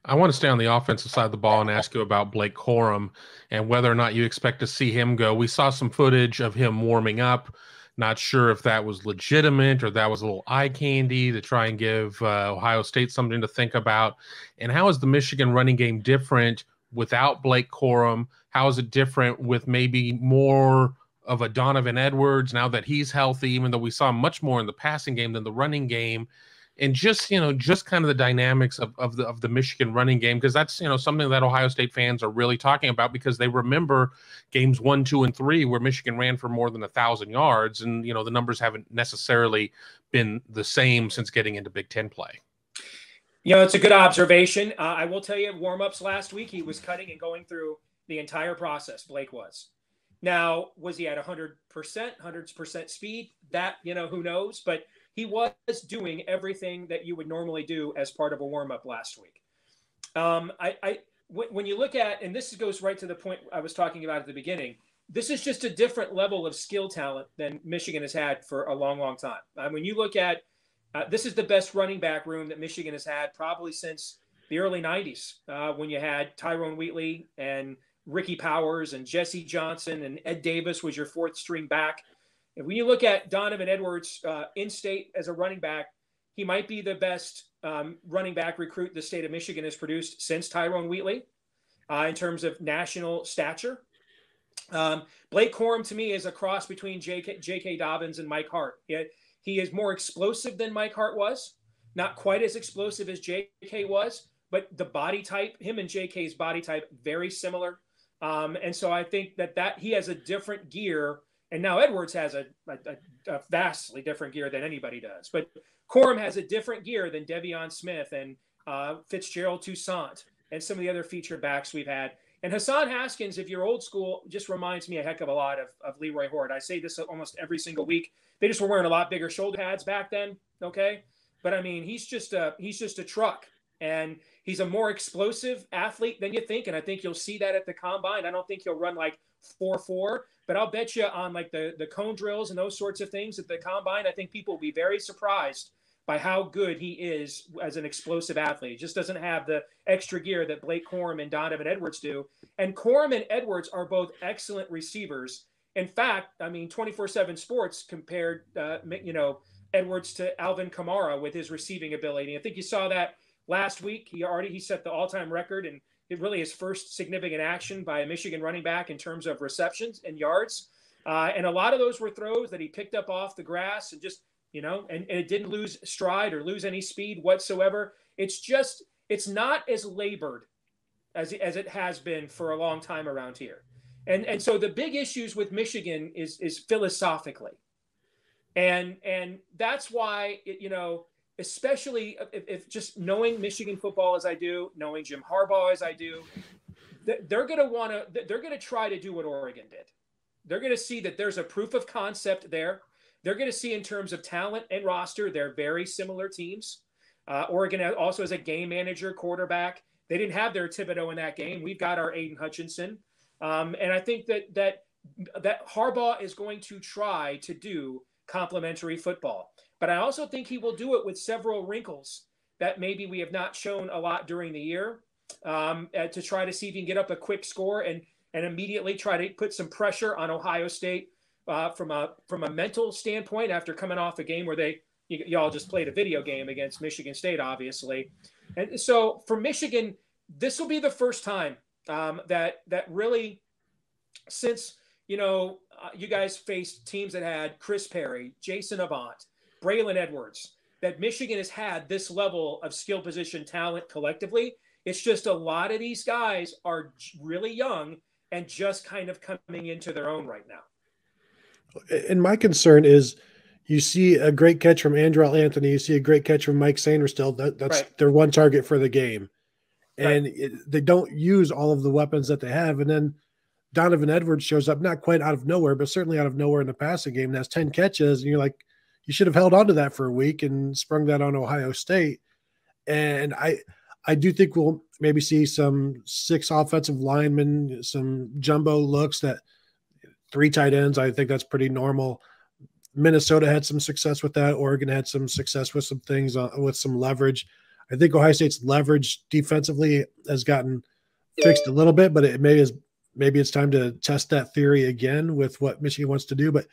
I want to stay on the offensive side of the ball and ask you about Blake Corum and whether or not you expect to see him go. We saw some footage of him warming up. Not sure if that was legitimate or that was a little eye candy to try and give Ohio State something to think about. And how is the Michigan running game different without Blake Corum? How is it different with maybe more of a Donovan Edwards now that he's healthy, even though we saw much more in the passing game than the running game? And just just kind of the dynamics of the Michigan running game, because that's something that Ohio State fans are really talking about, because they remember games 1, 2, and 3 where Michigan ran for more than 1,000 yards, and the numbers haven't necessarily been the same since getting into Big Ten play. It's a good observation. I will tell you, warm-ups last week, he was cutting and going through the entire process. Blake was. Now, was he at 100% speed? That, who knows? But he was doing everything that you would normally do as part of a warm-up last week. When you look at, and this goes right to the point I was talking about at the beginning, this is just a different level of skill talent than Michigan has had for a long, long time. When you look at, this is the best running back room that Michigan has had probably since the early 90s, when you had Tyrone Wheatley and Ricky Powers and Jesse Johnson, and Ed Davis was your fourth string back. And when you look at Donovan Edwards in-state as a running back, he might be the best running back recruit the state of Michigan has produced since Tyrone Wheatley in terms of national stature. Blake Corum, to me, is a cross between J.K. Dobbins and Mike Hart. He is more explosive than Mike Hart was, not quite as explosive as J.K. was, but the body type, him and J.K.'s body type, very similar. And so I think that he has a different gear. And now Edwards has a vastly different gear than anybody does. But Corum has a different gear than Devion Smith and Fitzgerald Toussaint and some of the other featured backs we've had. And Hassan Haskins, if you're old school, just reminds me a heck of a lot of Leroy Horde. I say this almost every single week. They just were wearing a lot bigger shoulder pads back then, okay? But, I mean, he's just a truck. And he's a more explosive athlete than you think. And I think you'll see that at the combine. I don't think he'll run like 4.4, but I'll bet you on like the cone drills and those sorts of things at the combine, I think people will be very surprised by how good he is as an explosive athlete. He just doesn't have the extra gear that Blake Corum and Donovan Edwards do. And Corum and Edwards are both excellent receivers. In fact, I mean, 24/7 Sports compared, Edwards to Alvin Kamara with his receiving ability. I think you saw that last week. He set the all-time record, and it really his first significant action by a Michigan running back in terms of receptions and yards. And a lot of those were throws that he picked up off the grass and just, and it didn't lose stride or lose any speed whatsoever. It's not as labored as it has been for a long time around here. And so the big issues with Michigan is philosophically. And that's why, especially if just knowing Michigan football as I do, knowing Jim Harbaugh as I do, they're going to try to do what Oregon did. They're going to see that there's a proof of concept there. They're going to see in terms of talent and roster, they're very similar teams. Oregon also has a game manager, quarterback. They didn't have their Thibodeau in that game. We've got our Aiden Hutchinson. And I think that Harbaugh is going to try to do complementary football. But I also think he will do it with several wrinkles that maybe we have not shown a lot during the year, to try to see if he can get up a quick score and immediately try to put some pressure on Ohio State from a mental standpoint after coming off a game where y'all just played a video game against Michigan State, obviously. And so for Michigan, this will be the first time that really, since you guys faced teams that had Chris Perry, Jason Avant, Braylon Edwards, that Michigan has had this level of skill position talent collectively. It's just a lot of these guys are really young and just kind of coming into their own right now. And my concern is, you see a great catch from Andrell Anthony, you see a great catch from Mike Sainristil. That's right. Their one target for the game. And they don't use all of the weapons that they have. And then Donovan Edwards shows up, not quite out of nowhere, but certainly out of nowhere in the passing game, and has 10 catches. And you're like, you should have held on to that for a week and sprung that on Ohio State. And I do think we'll maybe see some 6 offensive linemen, some jumbo looks, that 3 tight ends. I think that's pretty normal. Minnesota had some success with that. Oregon had some success with some things with some leverage. I think Ohio State's leverage defensively has gotten fixed a little bit, but maybe it's time to test that theory again with what Michigan wants to do. But